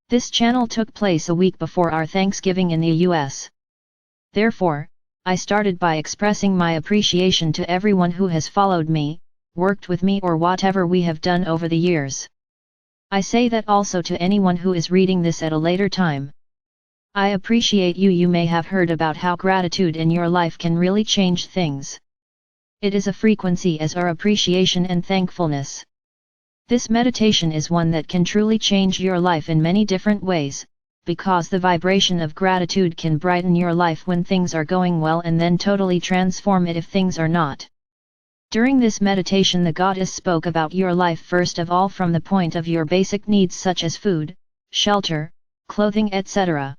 This channel took place a week before our Thanksgiving in the US. Therefore, I started by expressing my appreciation to everyone who has followed me, worked with me, or whatever we have done over the years. I say that also to anyone who is reading this at a later time. I appreciate you. You may have heard about how gratitude in your life can really change things. It is a frequency as our appreciation and thankfulness. This meditation is one that can truly change your life in many different ways, because the vibration of gratitude can brighten your life when things are going well and then totally transform it if things are not. During this meditation, the goddess spoke about your life first of all from the point of your basic needs such as food, shelter, clothing, etc.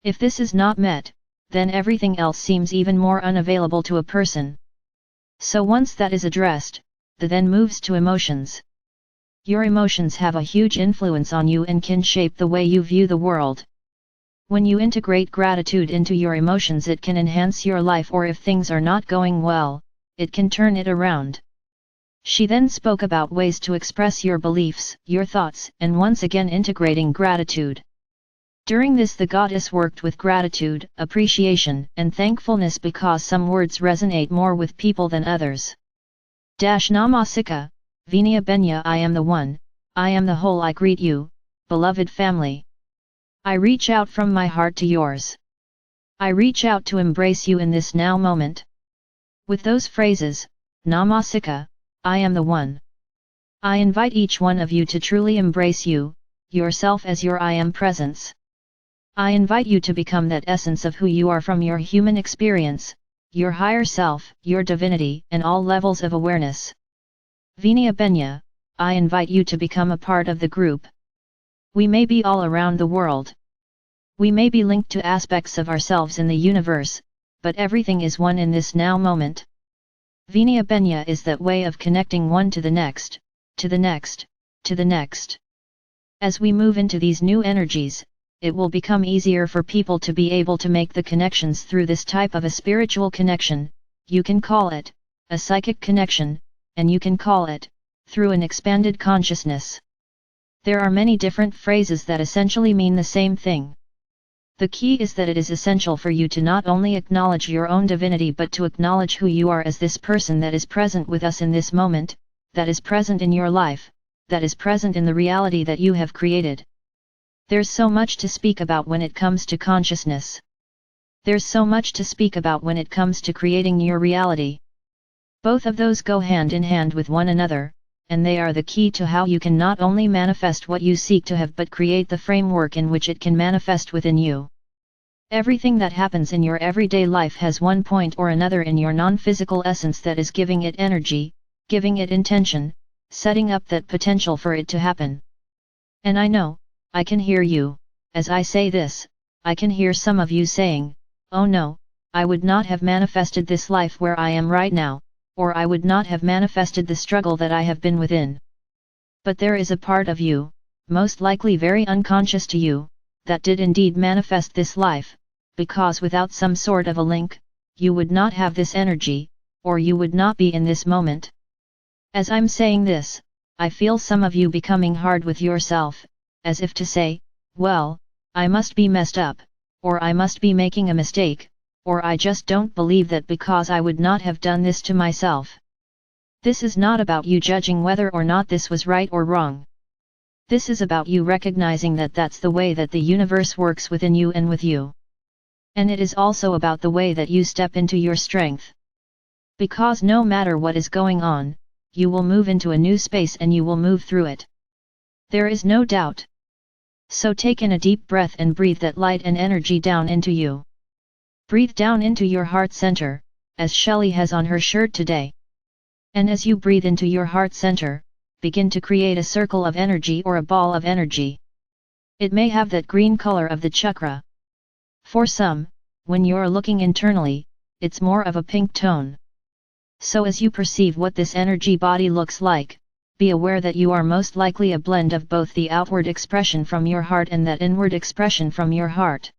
If this is not met, then everything else seems even more unavailable to a person. So once that is addressed, the then moves to emotions. Your emotions have a huge influence on you and can shape the way you view the world. When you integrate gratitude into your emotions, it can enhance your life, or if things are not going well, it can turn it around. She then spoke about ways to express your beliefs, your thoughts, and once again integrating gratitude. During this, the goddess worked with gratitude, appreciation, and thankfulness because some words resonate more with people than others. Namasika, Vinaya Benya. I am the one, I am the whole. I greet you, beloved family. I reach out from my heart to yours. I reach out to embrace you in this now moment. With those phrases, Namasika, I am the one. I invite each one of you to truly embrace you, yourself as your I am presence. I invite you to become that essence of who you are from your human experience, your higher self, your divinity, and all levels of awareness. Vinaya Benya, I invite you to become a part of the group. We may be all around the world. We may be linked to aspects of ourselves in the universe, but everything is one in this now moment. Vinaya Benya is that way of connecting one to the next, to the next, to the next. As we move into these new energies, it will become easier for people to be able to make the connections through this type of a spiritual connection. You can call it a psychic connection, and you can call it through an expanded consciousness. There are many different phrases that essentially mean the same thing. The key is that it is essential for you to not only acknowledge your own divinity but to acknowledge who you are as this person that is present with us in this moment, that is present in your life, that is present in the reality that you have created. There's so much to speak about when it comes to consciousness. There's so much to speak about when it comes to creating your reality. Both of those go hand in hand with one another, and they are the key to how you can not only manifest what you seek to have but create the framework in which it can manifest within you. Everything that happens in your everyday life has one point or another in your non-physical essence that is giving it energy, giving it intention, setting up that potential for it to happen. And I know, I can hear you, as I say this, I can hear some of you saying, oh no, I would not have manifested this life where I am right now, or I would not have manifested the struggle that I have been within. But there is a part of you, most likely very unconscious to you, that did indeed manifest this life, because without some sort of a link, you would not have this energy, or you would not be in this moment. As I'm saying this, I feel some of you becoming hard with yourself, as if to say, well, I must be messed up, or I must be making a mistake, or I just don't believe that because I would not have done this to myself. This is not about you judging whether or not this was right or wrong. This is about you recognizing that that's the way that the universe works within you and with you. And it is also about the way that you step into your strength. Because no matter what is going on, you will move into a new space and you will move through it. There is no doubt. So take in a deep breath and breathe that light and energy down into you. Breathe down into your heart center, as Shelley has on her shirt today. And as you breathe into your heart center, begin to create a circle of energy or a ball of energy. It may have that green color of the chakra. For some, when you're looking internally, it's more of a pink tone. So as you perceive what this energy body looks like, be aware that you are most likely a blend of both the outward expression from your heart and that inward expression from your heart.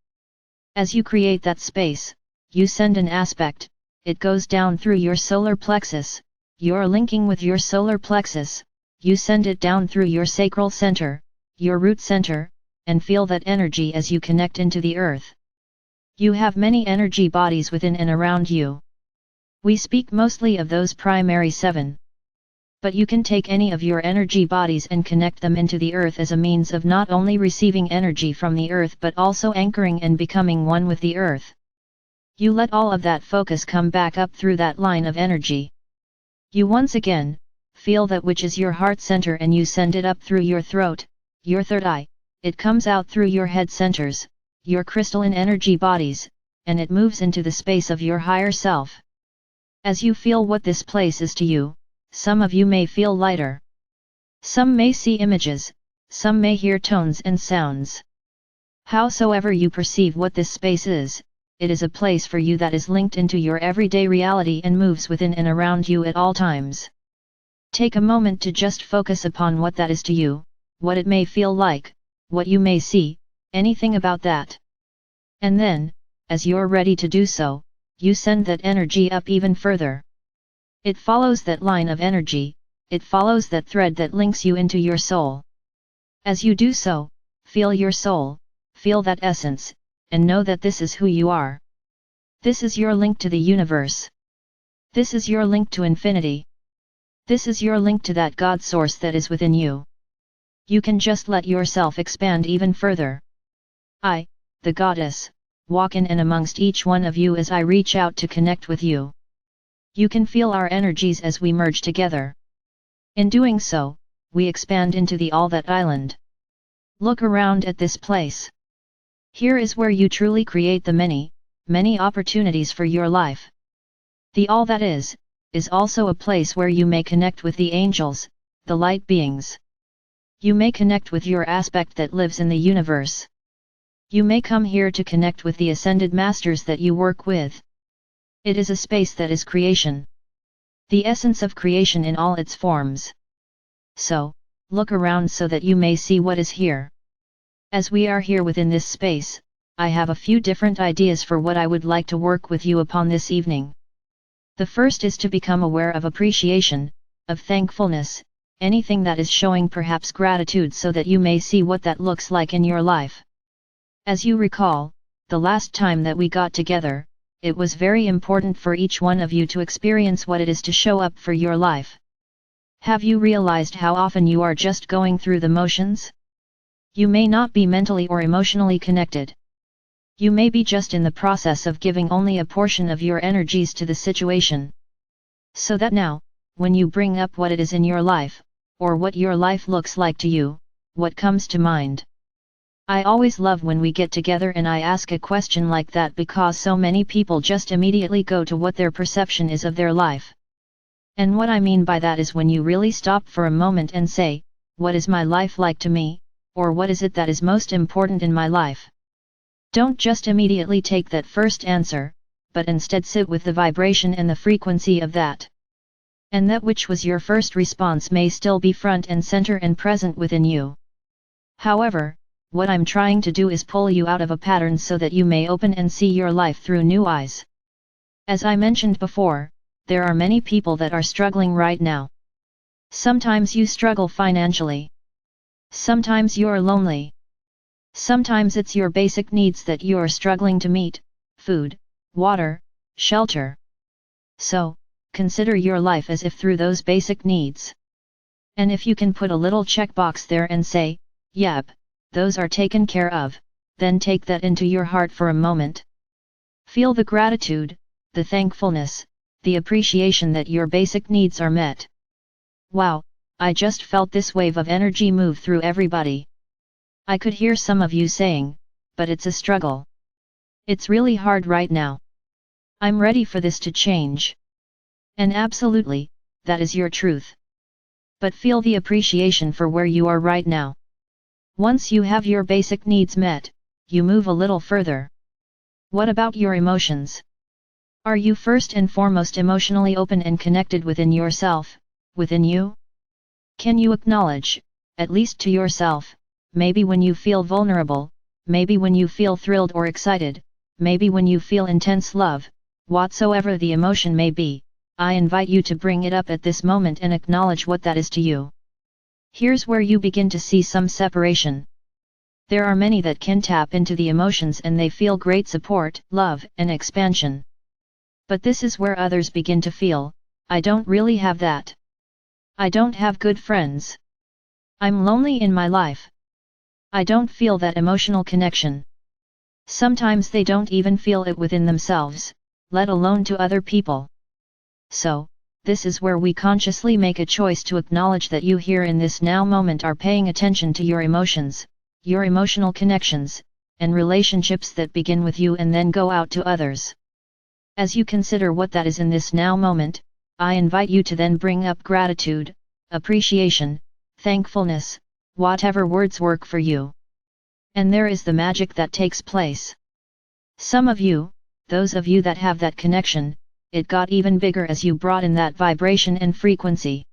As you create that space, you send an aspect, it goes down through your solar plexus, you're linking with your solar plexus, you send it down through your sacral center, your root center, and feel that energy as you connect into the earth. You have many energy bodies within and around you. We speak mostly of those primary 7. But you can take any of your energy bodies and connect them into the earth as a means of not only receiving energy from the earth but also anchoring and becoming one with the earth. You let all of that focus come back up through that line of energy. You once again feel that which is your heart center and you send it up through your throat, your third eye, it comes out through your head centers, your crystalline energy bodies, and it moves into the space of your higher self. As you feel what this place is to you, some of you may feel lighter. Some may see images, some may hear tones and sounds. Howsoever you perceive what this space is, it is a place for you that is linked into your everyday reality and moves within and around you at all times. Take a moment to just focus upon what that is to you, what it may feel like, what you may see, anything about that. And then, as you're ready to do so, you send that energy up even further. It follows that line of energy, it follows that thread that links you into your soul. As you do so, feel your soul, feel that essence, and know that this is who you are. This is your link to the universe. This is your link to infinity. This is your link to that God source that is within you. You can just let yourself expand even further. I, the Goddess, walk in and amongst each one of you as I reach out to connect with you. You can feel our energies as we merge together. In doing so, we expand into the All That Island. Look around at this place. Here is where you truly create the many, many opportunities for your life. The All That is also a place where you may connect with the angels, the light beings. You may connect with your aspect that lives in the universe. You may come here to connect with the ascended masters that you work with. It is a space that is creation. The essence of creation in all its forms. So, look around so that you may see what is here. As we are here within this space, I have a few different ideas for what I would like to work with you upon this evening. The first is to become aware of appreciation, of thankfulness, anything that is showing perhaps gratitude so that you may see what that looks like in your life. As you recall, the last time that we got together, it was very important for each one of you to experience what it is to show up for your life. Have you realized how often you are just going through the motions? You may not be mentally or emotionally connected. You may be just in the process of giving only a portion of your energies to the situation. So that now, when you bring up what it is in your life, or what your life looks like to you, what comes to mind? I always love when we get together and I ask a question like that because so many people just immediately go to what their perception is of their life. And what I mean by that is when you really stop for a moment and say, what is my life like to me, or what is it that is most important in my life? Don't just immediately take that first answer, but instead sit with the vibration and the frequency of that. And that which was your first response may still be front and center and present within you. However, what I'm trying to do is pull you out of a pattern so that you may open and see your life through new eyes. As I mentioned before, there are many people that are struggling right now. Sometimes you struggle financially. Sometimes you're lonely. Sometimes it's your basic needs that you're struggling to meet: food, water, shelter. So, consider your life as if through those basic needs. And if you can put a little checkbox there and say, yep, those are taken care of, then take that into your heart for a moment. Feel the gratitude, the thankfulness, the appreciation that your basic needs are met. Wow, I just felt this wave of energy move through everybody. I could hear some of you saying, but it's a struggle. It's really hard right now. I'm ready for this to change. And absolutely, that is your truth. But feel the appreciation for where you are right now. Once you have your basic needs met, you move a little further. What about your emotions? Are you first and foremost emotionally open and connected within yourself, within you? Can you acknowledge, at least to yourself, maybe when you feel vulnerable, maybe when you feel thrilled or excited, maybe when you feel intense love, whatsoever the emotion may be, I invite you to bring it up at this moment and acknowledge what that is to you. Here's where you begin to see some separation. There are many that can tap into the emotions and they feel great support, love, and expansion. But this is where others begin to feel, I don't really have that. I don't have good friends. I'm lonely in my life. I don't feel that emotional connection. Sometimes they don't even feel it within themselves, let alone to other people. So, this is where we consciously make a choice to acknowledge that you here in this now moment are paying attention to your emotions, your emotional connections, and relationships that begin with you and then go out to others. As you consider what that is in this now moment, I invite you to then bring up gratitude, appreciation, thankfulness, whatever words work for you. And there is the magic that takes place. Some of you, those of you that have that connection, it got even bigger as you brought in that vibration and frequency.